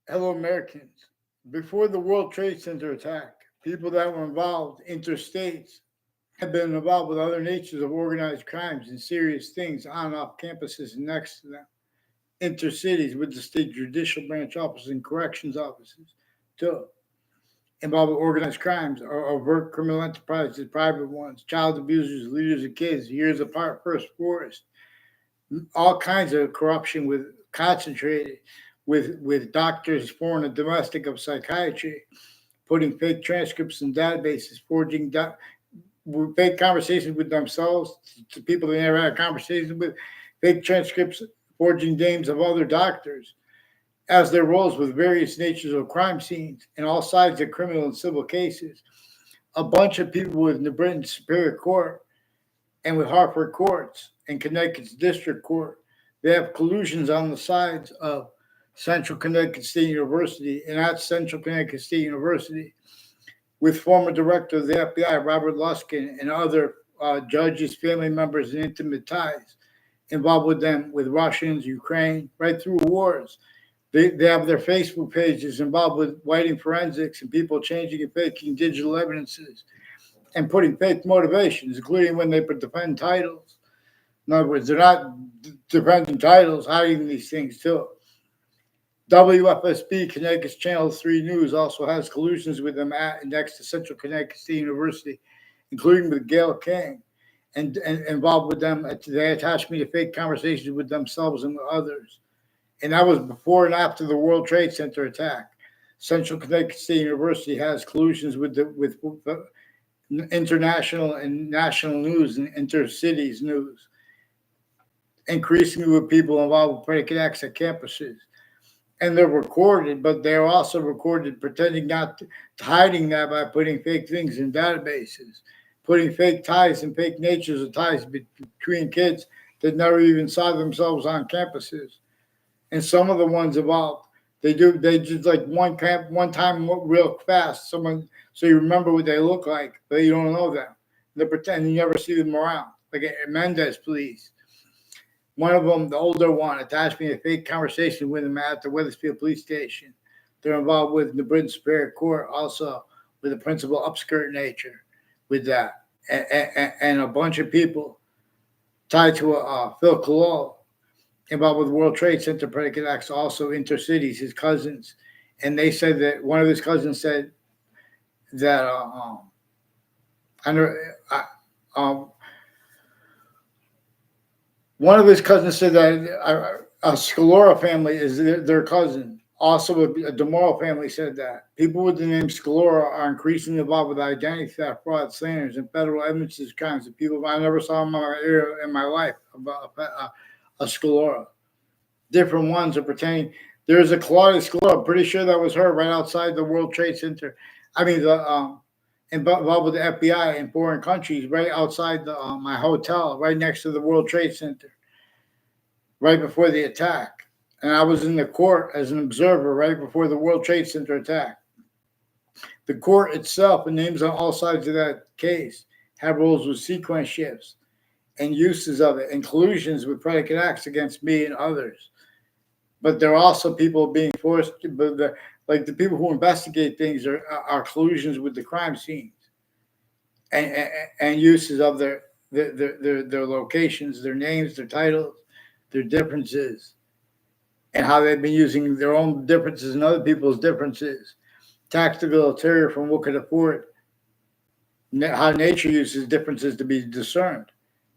Hello, Americans. Before the World Trade Center attack, people that were involved interstates had been involved with other natures of organized crimes and serious things on and off campuses and next to them. Intercities with the state judicial branch offices and corrections offices, too. Involved with organized crimes or overt criminal enterprises, private ones, child abusers, leaders of kids, years apart, first forest, all kinds of corruption with concentrated with doctors, foreign and domestic of psychiatry, putting fake transcripts in databases, forging fake conversations with themselves to people they never had conversations with, fake transcripts, forging names of other doctors as their roles with various natures of crime scenes and all sides of criminal and civil cases. A bunch of people with New Britain Superior Court and with Hartford courts and Connecticut's District Court. They have collusions on the sides of Central Connecticut State University and at Central Connecticut State University with former director of the FBI, Robert Luskin, and other judges, family members, and intimate ties involved with them with Russians, Ukraine, right through wars. They have their Facebook pages involved with whiting forensics and people changing and faking digital evidences and putting fake motivations, including when they defend titles. In other words, they're not defending titles, hiding these things too. WFSB, Connecticut's Channel 3 News, also has collusions with them at and next to Central Connecticut State University, including with Gail King, and involved with them. They attached me to fake conversations with themselves and with others. And that was before and after the World Trade Center attack. Central Connecticut State University has collusions with international and national news and intercities news, increasingly with people involved with predicate acts at campuses. And they're recorded, but they're also recorded pretending not to, hiding that by putting fake things in databases, putting fake ties and fake natures of ties between kids that never even saw themselves on campuses. And some of the ones involved, they just like one time real fast, someone so you remember what they look like, but you don't know them. They pretend you never see them around. Like Mendez, please. One of them, the older one, attached me a fake conversation with him at the Wethersfield police station. They're involved with the Britain Superior Court, also with the principal upskirt nature with that. And a bunch of people tied to Phil Collusions involved with World Trade Center predicate acts, also intercities, his cousins. And they said that one of his cousins said that one of his cousins said that a Scalora family is their cousin. Also, a DeMoro family said that people with the name Scalora are increasingly involved with identity theft, fraud, slanders, and federal evidence crimes of people I never saw in my area in my life about a Scalora. Different ones are pertaining. There's a Claudia Scalora. I'm pretty sure that was her right outside the World Trade Center. I mean, involved with the FBI in foreign countries, right outside my hotel, right next to the World Trade Center, right before the attack. And I was in the court as an observer right before the World Trade Center attack. The court itself, and names on all sides of that case, have roles with sequence shifts and uses of it, and collusions with predicate acts against me and others. But there are also people being forced, like the people who investigate things are collusions with the crime scenes and uses of their locations, their names, their titles, their differences, and how they've been using their own differences and other people's differences. Tactical ulterior from what could afford, how nature uses differences to be discerned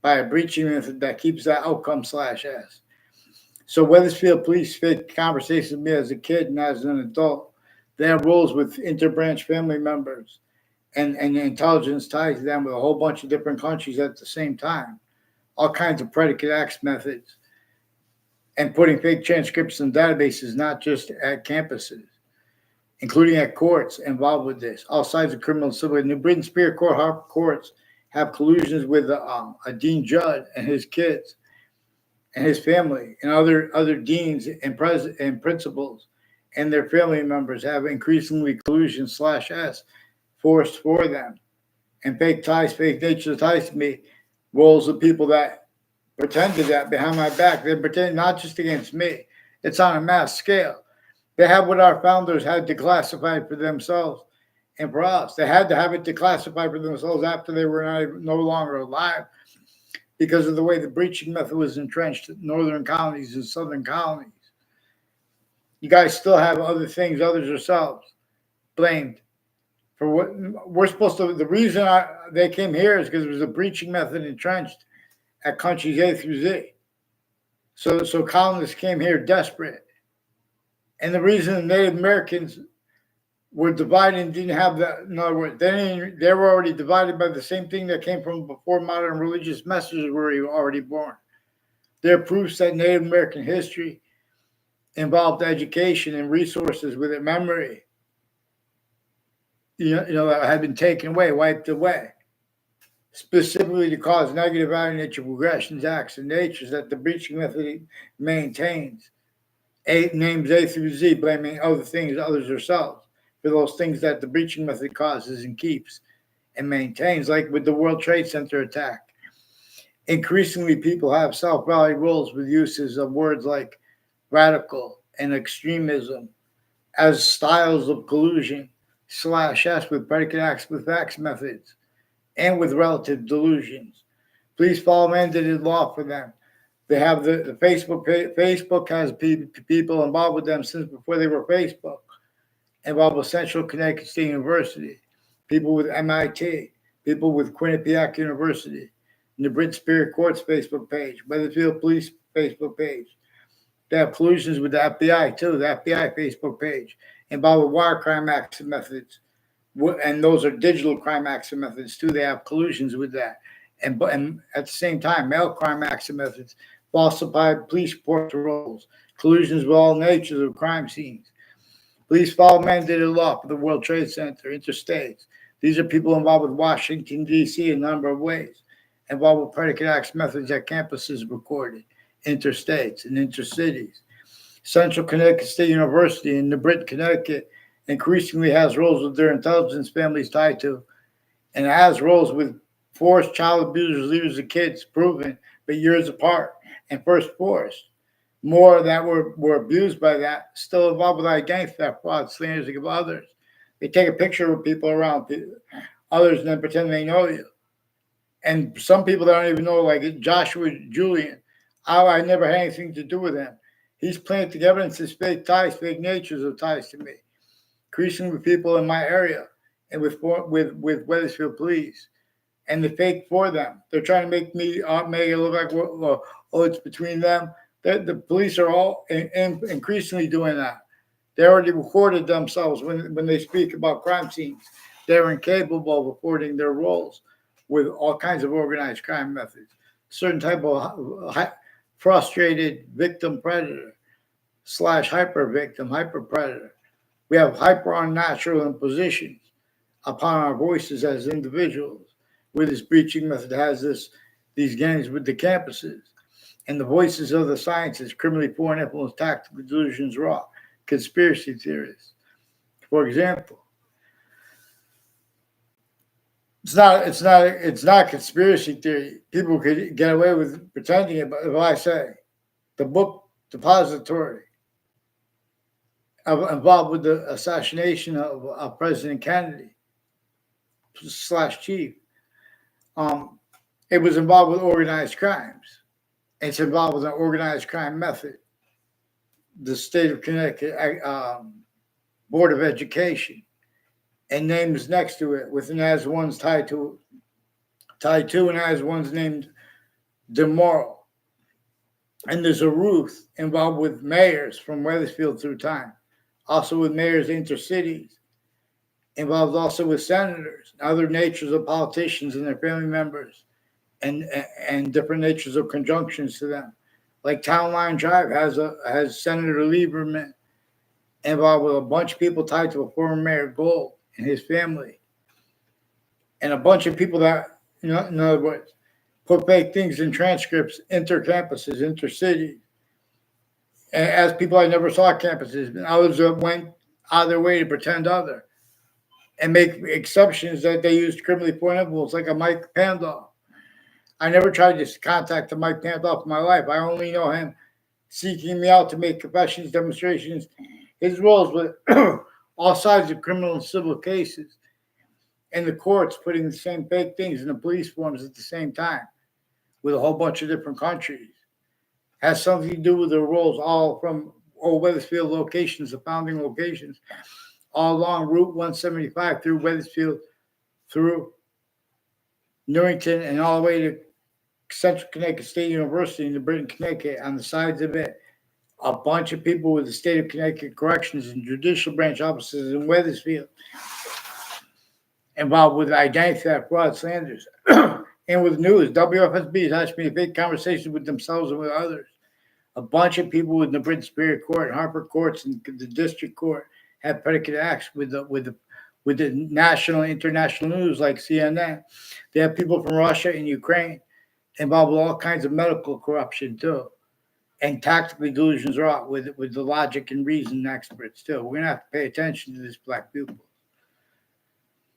by a breaching method that keeps that outcome /S. So Wethersfield police fake conversations with me as a kid and as an adult. They have roles with interbranch family members and intelligence tied to them with a whole bunch of different countries at the same time. All kinds of predicate acts methods and putting fake transcripts in databases, not just at campuses, including at courts involved with this. All sides of criminal and civil. New Britain Superior Court, Hartford courts have collusions with a Dean Judd and his kids and his family, and other deans and principals and their family members have increasingly collusion /S forced for them. And fake ties, fake nature ties to me, roles of people that pretended that behind my back. They pretend not just against me. It's on a mass scale. They have what our founders had declassified for themselves and for us. They had to have it declassified for themselves after they were no longer alive because of the way the breaching method was entrenched in northern colonies and southern colonies. You guys still have other things, others yourselves, blamed for what we're supposed to. The reason they came here is because it was a breaching method entrenched at countries A through Z. So colonists came here desperate. And the reason the Native Americans were divided and didn't have that, in other words, they were already divided by the same thing that came from before modern religious messages were already born. There are proofs that Native American history involved education and resources with it, memory, that had been taken away, wiped away, specifically to cause negative value nature progressions, acts, and natures that the breaching method maintains. Names A through Z, blaming other things, others themselves, for those things that the breaching method causes and keeps and maintains, like with the World Trade Center attack. Increasingly, people have self-value roles with uses of words like radical and extremism as styles of collusion /S with predicate acts with facts methods and with relative delusions. Please follow mandated law for them. They have the Facebook page. Facebook has people involved with them since before they were Facebook, involved with Central Connecticut State University, people with MIT, people with Quinnipiac University, and the Brit Superior Court's Facebook page, Weathersfield Police Facebook page. They have collusions with the F.B.I. too, the F.B.I. Facebook page, involved with wire crime acts and methods. And those are digital crime acts and methods too. They have collusions with that. And at the same time, mail crime acts and methods, falsified police report rolls, collusions with all natures of crime scenes. Police follow mandated law for the World Trade Center, interstates. These are people involved with Washington, D.C. in a number of ways, involved with predicate acts methods at campuses recorded, interstates and intercities. Central Connecticut State University in the Brit, Connecticut, increasingly has roles with their intelligence families tied to, and has roles with forced child abusers, leaders of kids, proven, but years apart, and first forced. More that were abused by that, still involved with identity theft, fraud, slanders of others. They take a picture of people around others and then pretend they know you. And some people that don't even know, like Joshua Julian, I never had anything to do with him. He's planting evidence of fake ties, fake natures of ties to me. Increasingly with people in my area and with Weathersfield Police. And the fake for them. They're trying to make me make it look like, it's between them. The police are all increasingly doing that. They already recorded themselves when they speak about crime scenes. They're incapable of reporting their roles with all kinds of organized crime methods. Certain type of frustrated victim predator / hyper victim, hyper predator. We have hyper unnatural impositions upon our voices as individuals. Where this breaching method has these gangs with the campuses and the voices of the sciences, criminally foreign influence, tactical delusions, raw, conspiracy theorists. For example, it's not conspiracy theory. People could get away with pretending it, but if I say the book depository involved with the assassination of President Kennedy / chief, it was involved with organized crimes. It's involved with an organized crime method. The state of Connecticut Board of Education, and names next to it, with an as one's tied to, and as one's named Demoral. And there's a Ruth involved with mayors from Weathersfield through time, also with mayors intercities, involved also with senators, and other natures of politicians and their family members, and different natures of conjunctions to them. Like Town Line Drive has Senator Lieberman involved with a bunch of people tied to a former Mayor Gold and his family, and a bunch of people that, in other words, put fake things in transcripts, intercampuses, intercities, and as people I never saw at campuses, and others that went out of their way to pretend other and make exceptions that they used criminally foreign influence, like a Mike Pandolf. I never tried to contact the Mike Pandolf in my life. I only know him seeking me out to make confessions, demonstrations, His roles with all sides of criminal and civil cases, and the courts putting the same fake things in the police forms at the same time with a whole bunch of different countries. Has something to do with their roles, all from old Weathersfield locations, the founding locations, all along Route 175 through Weathersfield, through Newington, and all the way to Central Connecticut State University in New Britain, Connecticut. On the sides of it, a bunch of people with the state of Connecticut corrections and judicial branch offices in Weathersfield involved with identity theft, fraud, slanders, and with news. WFSB has asked me to fake conversations with themselves and with others. A bunch of people with the Britain Superior Court, Harper Courts, and the District Court have predicate acts with the national and international news like CNN. They have people from Russia and Ukraine involved with all kinds of medical corruption too, and tactically delusions wrought with the logic and reason experts too. We're gonna have to pay attention to this, black people.